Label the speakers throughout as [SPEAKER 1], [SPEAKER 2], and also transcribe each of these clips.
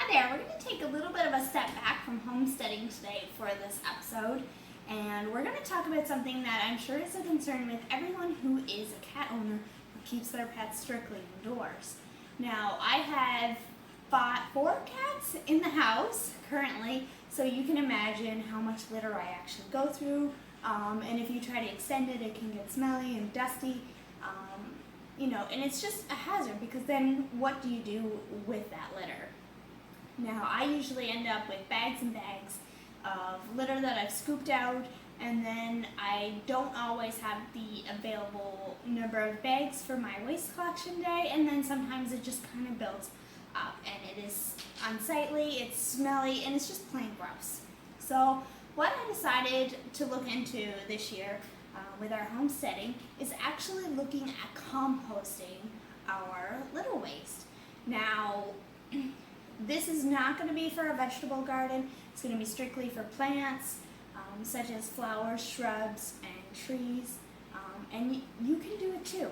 [SPEAKER 1] Hi there, we're going to take a little bit of a step back from homesteading today for this episode, and we're going to talk about something that I'm sure is a concern with everyone who is a cat owner who keeps their pets strictly indoors. Now, I have 4 cats in the house currently, so you can imagine how much litter I actually go through, and if you try to extend it, it can get smelly and dusty. And it's just a hazard because then what do you do with that litter? Now, I usually end up with bags and bags of litter that I've scooped out, and then I don't always have the available number of bags for my waste collection day, and then sometimes it just kind of builds up, and it is unsightly, it's smelly, and it's just plain gross. So what I decided to look into this year with our homesteading is actually looking at composting our litter waste. Now, this is not going to be for a vegetable garden. It's going to be strictly for plants, such as flowers, shrubs, and trees, and you can do it too.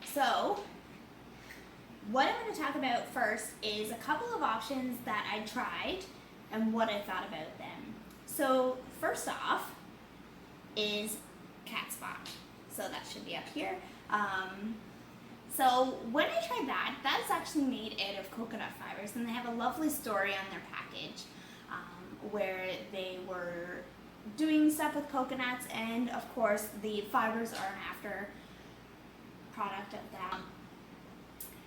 [SPEAKER 1] So, what I'm going to talk about first is a couple of options that I tried and what I thought about them. So, first off is cat spot. So that should be up here. So when I tried that, that is actually made out of coconut fibers, and they have a lovely story on their package where they were doing stuff with coconuts, and of course the fibers are an after product of that.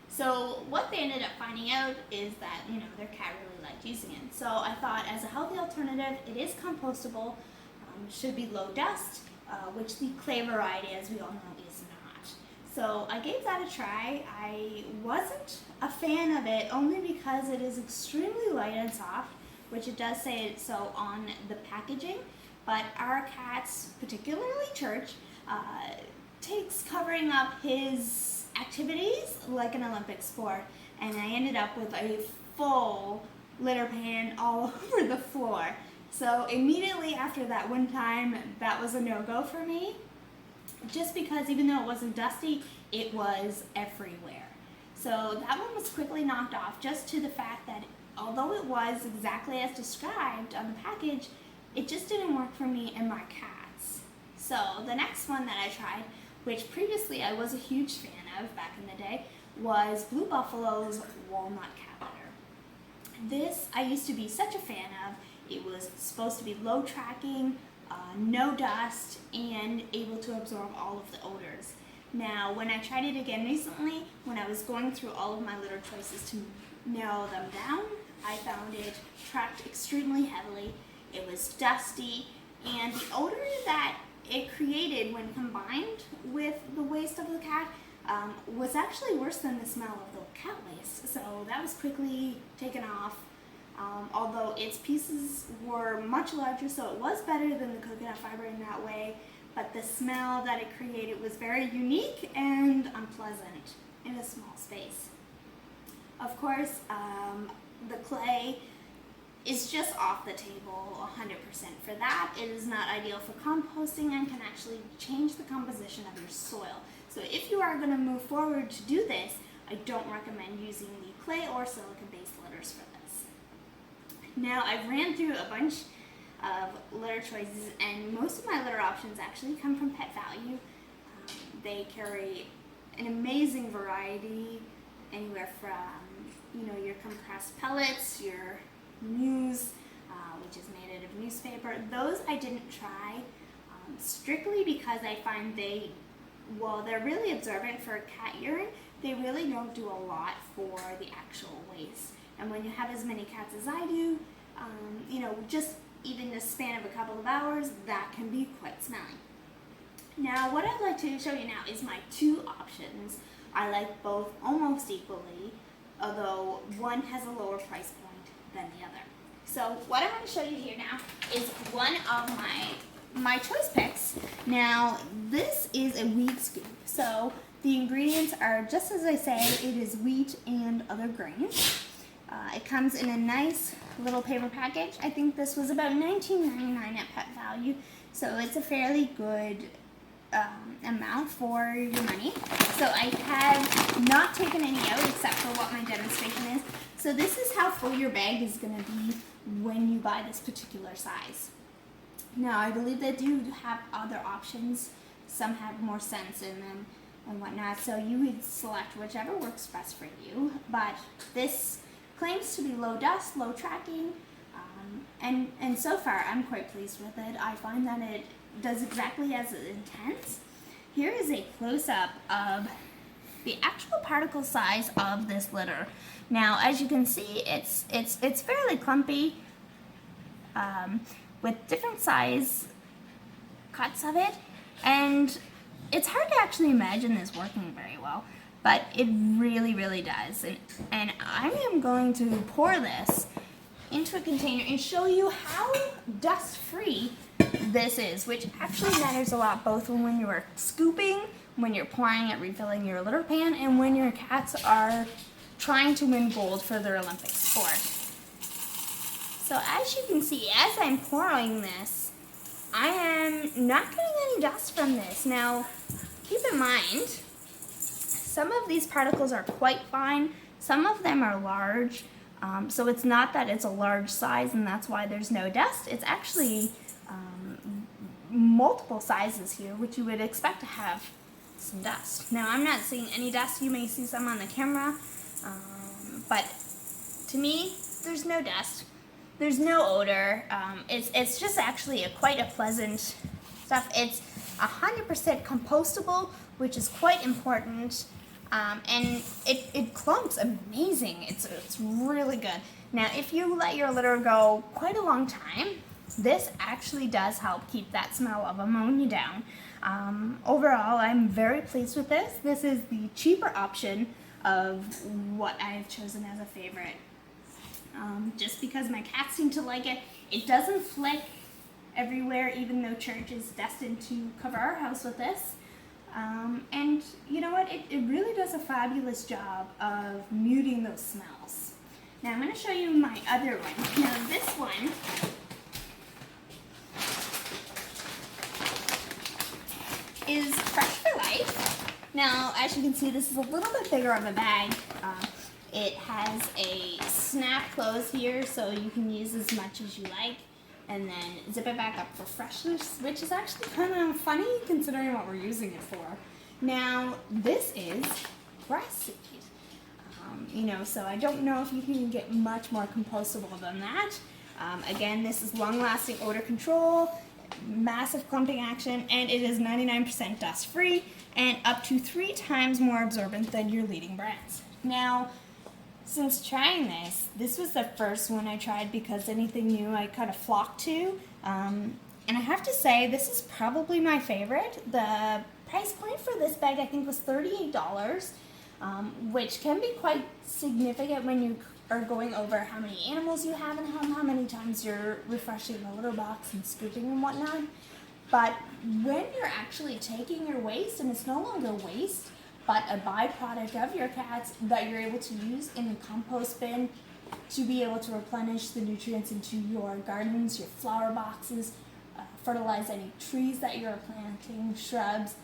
[SPEAKER 1] So what they ended up finding out is that their cat really liked using it. So I thought, as a healthy alternative, it is compostable, should be low dust, which the clay variety, as we all know, is not. So I gave that a try. I wasn't a fan of it only because it is extremely light and soft, which it does say so on the packaging, but our cat's, particularly Church, takes covering up his activities like an Olympic sport, and I ended up with a full litter pan all over the floor. So immediately after that one time, that was a no-go for me, just because even though it wasn't dusty, it was everywhere. So that one was quickly knocked off, just to the fact that although it was exactly as described on the package, it just didn't work for me and my cats. So the next one that I tried, which previously I was a huge fan of back in the day, was Blue Buffalo's walnut cat litter. This I used to be such a fan of. It was supposed to be low tracking, no dust, and able to absorb all of the odors. Now, when I tried it again recently, when I was going through all of my litter choices to narrow them down, I found it tracked extremely heavily. It was dusty, and the odor that it created when combined with the waste of the cat was actually worse than the smell of the cat waste. So that was quickly taken off. Although its pieces were much larger, so it was better than the coconut fiber in that way, but the smell that it created was very unique and unpleasant in a small space. Of course, the clay is just off the table 100% for that. It is not ideal for composting and can actually change the composition of your soil. So if you are going to move forward to do this, I don't recommend using the clay or silicone-based litters for this. Now, I've ran through a bunch of litter choices, and most of my litter options actually come from Pet Value. They carry an amazing variety, anywhere from your compressed pellets, your news, which is made out of newspaper. Those I didn't try, strictly because I find while they're really absorbent for cat urine, they really don't do a lot for the actual waste. And when you have as many cats as I do, just even the span of a couple of hours, that can be quite smelly. Now, what I'd like to show you now is my 2 options. I like both almost equally, although one has a lower price point than the other. So what I'm going to show you here now is one of my choice picks. Now, this is a wheat scoop. So the ingredients are just as I say, it is wheat and other grains. It comes in a nice little paper package. I think this was about $19.99 at Pet Value, so it's a fairly good amount for your money. So I have not taken any out except for what my demonstration is. So this is how full your bag is going to be when you buy this particular size. Now, I believe they do have other options. Some have more scents in them and whatnot, so you would select whichever works best for you. But this claims to be low dust, low tracking, and so far I'm quite pleased with it. I find that it does exactly as it intends. Here is a close-up of the actual particle size of this litter. Now, as you can see, it's fairly clumpy, with different size cuts of it, and it's hard to actually imagine this working very well, but it really, really does. And I am going to pour this into a container and show you how dust-free this is, which actually matters a lot, both when you are scooping, when you're pouring it, refilling your litter pan, and when your cats are trying to win gold for their Olympic sport. So as you can see, as I'm pouring this, I am not getting any dust from this. Now, keep in mind, some of these particles are quite fine, some of them are large, so it's not that it's a large size and that's why there's no dust. It's actually multiple sizes here, which you would expect to have some dust. Now, I'm not seeing any dust. You may see some on the camera, but to me, there's no dust. There's no odor. It's just actually quite a pleasant stuff. It's 100% compostable, which is quite important, and it clumps amazing. It's really good. Now, if you let your litter go quite a long time, this actually does help keep that smell of ammonia down. Overall, I'm very pleased with this. This is the cheaper option of what I've chosen as a favorite. Just because my cats seem to like it. It doesn't flick everywhere, even though church is destined to cover our house with this. And you know what? It really does a fabulous job of muting those smells. Now I'm going to show you my other one. Now this one is Fresh for Life. Now, as you can see, this is a little bit bigger of a bag. It has a snap close here, so you can use as much as you like, and then zip it back up for freshness, which is actually kind of funny considering what we're using it for. Now, this is grass seed. So I don't know if you can get much more compostable than that. Again, this is long-lasting odor control, massive clumping action, and it is 99% dust-free and up to 3 times more absorbent than your leading brands. Now, since trying this was the first one I tried because anything new I kind of flocked to, and I have to say this is probably my favorite. The price point for this bag I think was $38, which can be quite significant when you are going over how many animals you have in home, how many times you're refreshing the litter box and scooping and whatnot. But when you're actually taking your waste, and it's no longer waste, but a byproduct of your cats that you're able to use in the compost bin to be able to replenish the nutrients into your gardens, your flower boxes, fertilize any trees that you're planting, shrubs,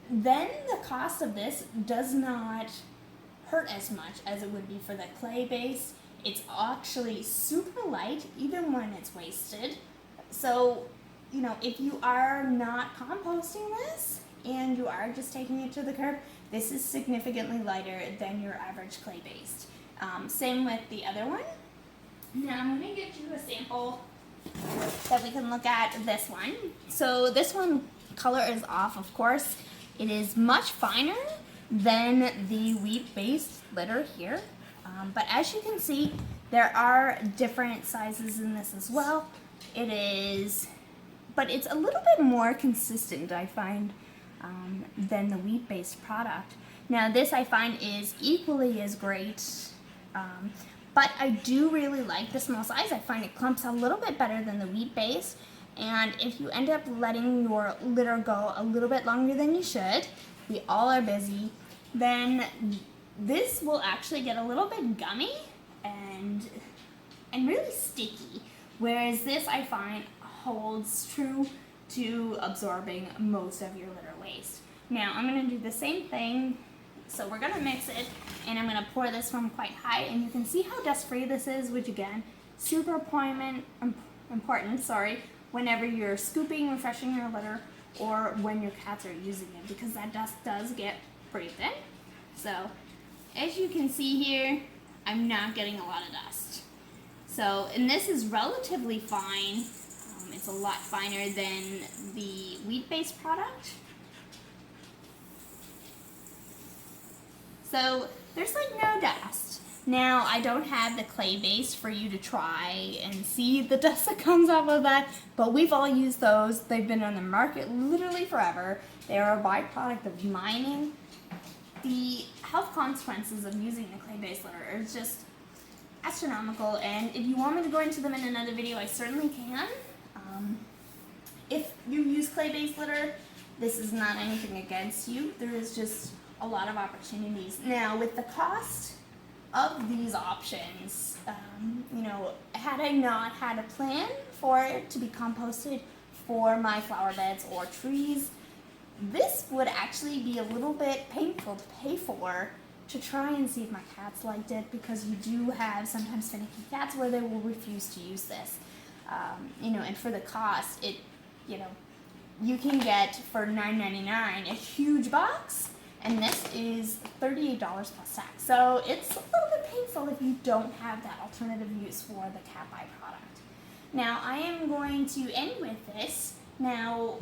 [SPEAKER 1] then the cost of this does not hurt as much as it would be for the clay-based. It's actually super light even when it's wasted. So, if you are not composting this and you are just taking it to the curb, this is significantly lighter than your average clay-based. Same with the other one. Now I'm going to get you a sample that we can look at this one. So this one, color is off, of course. It is much finer than the wheat-based litter here. But as you can see, there are different sizes in this as well. But it's a little bit more consistent, I find, than the wheat-based product. Now this I find is equally as great, but I do really like the small size. I find it clumps a little bit better than the wheat-based, and if you end up letting your litter go a little bit longer than you should, we all are busy, then this will actually get a little bit gummy and really sticky, whereas this I find holds true to absorbing most of your litter waste. Now I'm going to do the same thing So we're gonna mix it, and I'm gonna pour this from quite high, and you can see how dust-free this is, which again, super important, whenever you're scooping, refreshing your litter, or when your cats are using it, because that dust does get pretty thin. So, as you can see here, I'm not getting a lot of dust. So, and this is relatively fine. It's a lot finer than the wheat-based product. So, there's like no dust. Now, I don't have the clay base for you to try and see the dust that comes off of that, but we've all used those. They've been on the market literally forever. They are a byproduct of mining. The health consequences of using the clay-based litter are just astronomical, and if you want me to go into them in another video, I certainly can. If you use clay-based litter, this is not anything against you. There is just a lot of opportunities. Now, with the cost of these options, you know, had I not had a plan for it to be composted for my flower beds or trees, this would actually be a little bit painful to pay for to try and see if my cats liked it, because you do have sometimes finicky cats where they will refuse to use this. You know, and for the cost, you know, you can get for $9.99 a huge box, and this is $38 plus tax. So it's a little bit painful if you don't have that alternative use for the cat byproduct. Now, I am going to end with this. Now,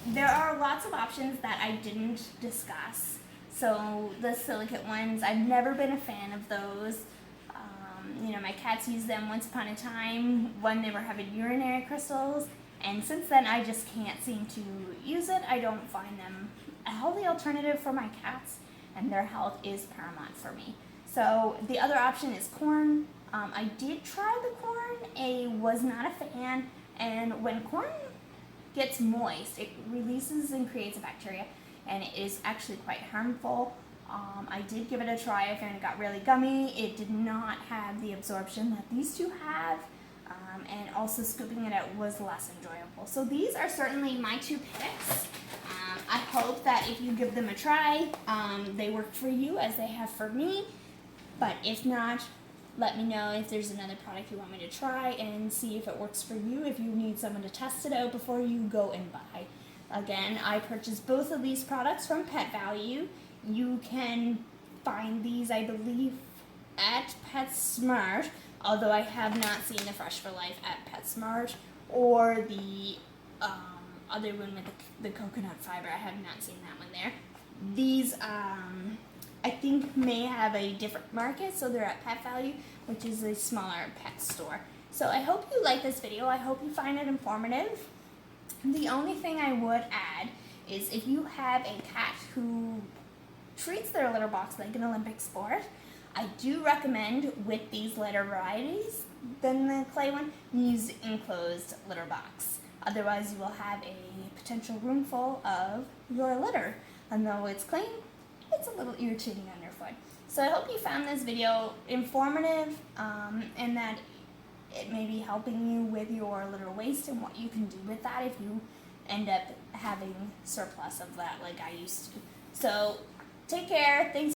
[SPEAKER 1] there are lots of options that I didn't discuss. So the silicate ones, I've never been a fan of those. You know, my cats used them once upon a time when they were having urinary crystals, and since then I just can't seem to use it. I don't find them a healthy alternative for my cats, and their health is paramount for me. So the other option is corn. I did try the corn. I was not a fan, and when corn gets moist, it releases and creates a bacteria, and it is actually quite harmful. I did give it a try. I found it got really gummy. It did not have the absorption that these two have, and also scooping it out was less enjoyable. So these are certainly my two picks. I hope that if you give them a try, they work for you as they have for me. But if not, let me know if there's another product you want me to try and see if it works for you, if you need someone to test it out before you go and buy. Again, I purchased both of these products from Pet Value. You can find these, I believe, at PetSmart, although I have not seen the Fresh for Life at PetSmart, or the other one with the coconut fiber. I have not seen that one there. These, I think, may have a different market, so they're at Pet Value, which is a smaller pet store. So I hope you like this video. I hope you find it informative. The only thing I would add is if you have a cat who treats their litter box like an Olympic sport, I do recommend, with these litter varieties than the clay one, use enclosed litter box. Otherwise, you will have a potential room full of your litter. And though it's clean, it's a little irritating underfoot. So I hope you found this video informative, and that it may be helping you with your litter waste and what you can do with that if you end up having surplus of that like I used to. So take care. Thanks.